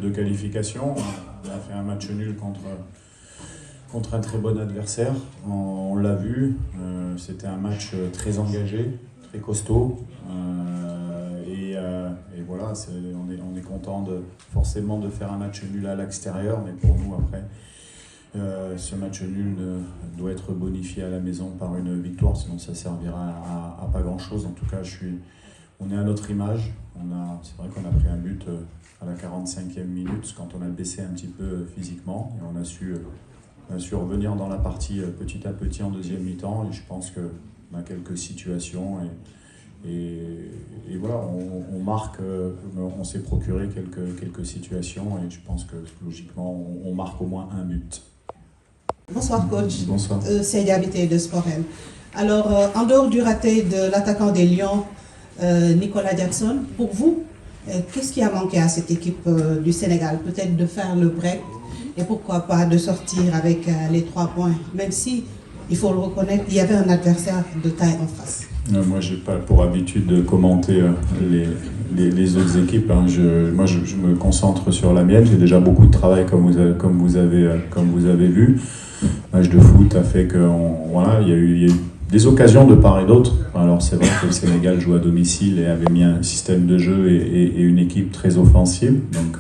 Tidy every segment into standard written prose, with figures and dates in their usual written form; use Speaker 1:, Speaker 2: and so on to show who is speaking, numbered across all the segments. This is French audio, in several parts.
Speaker 1: de qualification. On a fait un match nul contre un très bon adversaire. On l'a vu, c'était un match très engagé, très costaud. Et voilà, on est content forcément de faire un match nul à l'extérieur, mais pour nous après, ce match nul doit être bonifié à la maison par une victoire, sinon ça servira à pas grand chose. En tout cas, on est à notre image. C'est vrai qu'on a pris un but à la 45e minute quand on a baissé un petit peu physiquement, et on a su revenir dans la partie petit à petit en deuxième mi-temps, et je pense qu'on a quelques situations et voilà, on marque, on s'est procuré quelques situations, et je pense que logiquement on marque au moins un but.
Speaker 2: Bonsoir coach.
Speaker 1: Bonsoir.
Speaker 2: C'est Habité de Sport M. Alors, en dehors du raté de l'attaquant des Lions, Nicolas Jackson, pour vous, qu'est-ce qui a manqué à cette équipe du Sénégal? Peut-être de faire le break, et pourquoi pas de sortir avec les 3 points, même si, il faut le reconnaître, il y avait un adversaire de taille en face.
Speaker 1: Moi, j'ai pas pour habitude de commenter les autres équipes. Hein. Moi, je me concentre sur la mienne. J'ai déjà beaucoup de travail, comme vous avez vu. Le match de foot a fait que voilà, il y a eu des occasions de part et d'autre. Alors c'est vrai que le Sénégal joue à domicile et avait mis un système de jeu et une équipe très offensive. Donc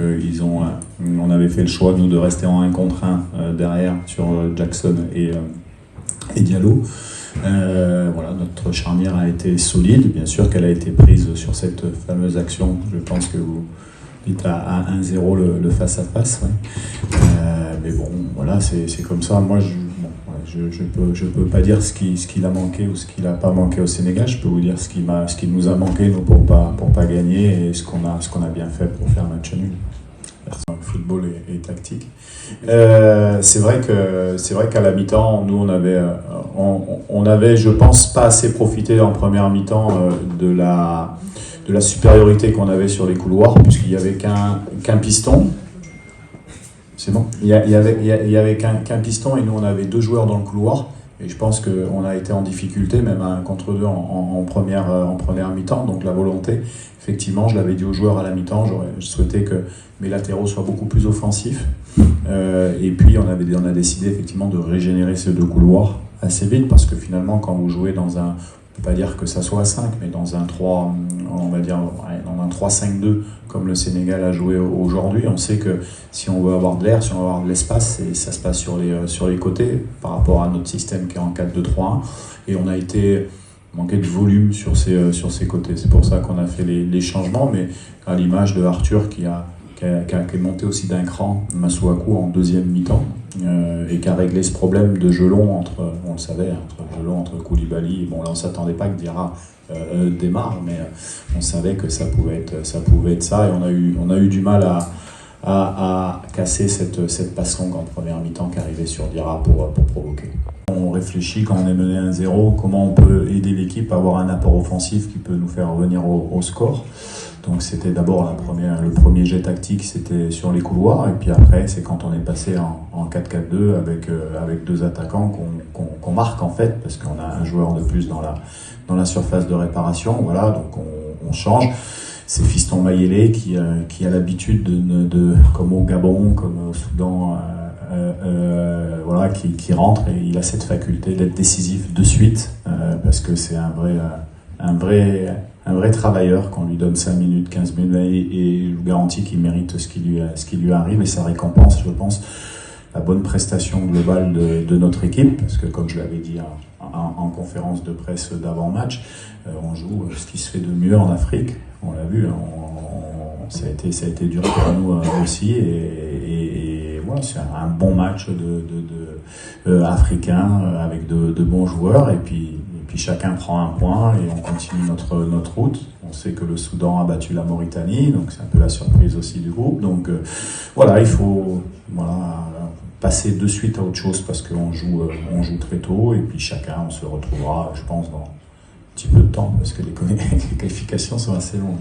Speaker 1: on avait fait le choix, nous, de rester en 1 contre 1 derrière sur Jackson et Diallo. Voilà, notre charnière a été solide. Bien sûr qu'elle a été prise sur cette fameuse action. Je pense que vous dites à 1-0 le face-à-face. Ouais. Mais bon, voilà, c'est comme ça. Moi, je peux pas dire ce qu'il a manqué ou ce qu'il n'a pas manqué au Sénégal. Je peux vous dire ce qui nous a manqué, nous, pour pas gagner, et ce qu'on a bien fait pour faire un match nul. Le football est tactique. C'est vrai qu'à la mi-temps, nous on avait, je pense, pas assez profité en première mi-temps de la supériorité qu'on avait sur les couloirs, puisqu'il y avait qu'un piston. C'est bon. Il y avait qu'un piston, et nous on avait 2 joueurs dans le couloir, et je pense qu'on a été en difficulté, même à 1 contre 2 en première mi-temps. Donc la volonté, effectivement, je l'avais dit aux joueurs à la mi-temps, je souhaitais que mes latéraux soient beaucoup plus offensifs, et puis on a décidé effectivement de régénérer ces 2 couloirs assez vite, parce que finalement quand vous jouez dans un, on peut pas dire que ça soit 5, mais dans un 3, on va dire dans un 3-5-2 comme le Sénégal a joué aujourd'hui, on sait que si on veut avoir de l'air, si on veut avoir de l'espace, et ça se passe sur les côtés par rapport à notre système qui est en 4-2-3-1, et on a manqué de volume sur ces côtés. C'est pour ça qu'on a fait les changements, mais à l'image de Arthur qui est monté aussi d'un cran, Masuaku, en deuxième mi-temps, et qui a réglé ce problème de jeu long on le savait, entre Koulibaly. Bon, là on s'attendait pas que Diarra démarre, mais on savait que ça pouvait être ça, et on a eu du mal à casser cette passe longue en première mi-temps qui arrivait sur Diarra pour provoquer. On réfléchit quand on est mené 1-0, comment on peut aider l'équipe à avoir un apport offensif qui peut nous faire revenir au score. Donc c'était d'abord le premier jet tactique, c'était sur les couloirs, et puis après c'est quand on est passé en 4-4-2 avec 2 attaquants qu'on marque en fait, parce qu'on a un joueur de plus dans la surface de réparation. Voilà, donc on change. C'est Fiston Mayele qui a l'habitude de comme au Gabon, comme au Soudan, voilà, qui rentre, et il a cette faculté d'être décisif de suite, parce que c'est un vrai travailleur. Qu'on lui donne 5 minutes, 15 minutes, et je vous garantis qu'il mérite ce qui lui arrive, et ça récompense, je pense, la bonne prestation globale de notre équipe, parce que comme je l'avais dit en conférence de presse d'avant-match, on joue ce qui se fait de mieux en Afrique. On l'a vu, ça a été dur pour nous aussi, et voilà, c'est un bon match africain avec de bons joueurs, et puis chacun prend un point et on continue notre route. On sait que le Soudan a battu la Mauritanie, donc c'est un peu la surprise aussi du groupe. Donc voilà, il faut passer de suite à autre chose, parce qu'on joue très tôt, et puis chacun, on se retrouvera, je pense, dans un petit peu de temps, parce que les qualifications sont assez longues.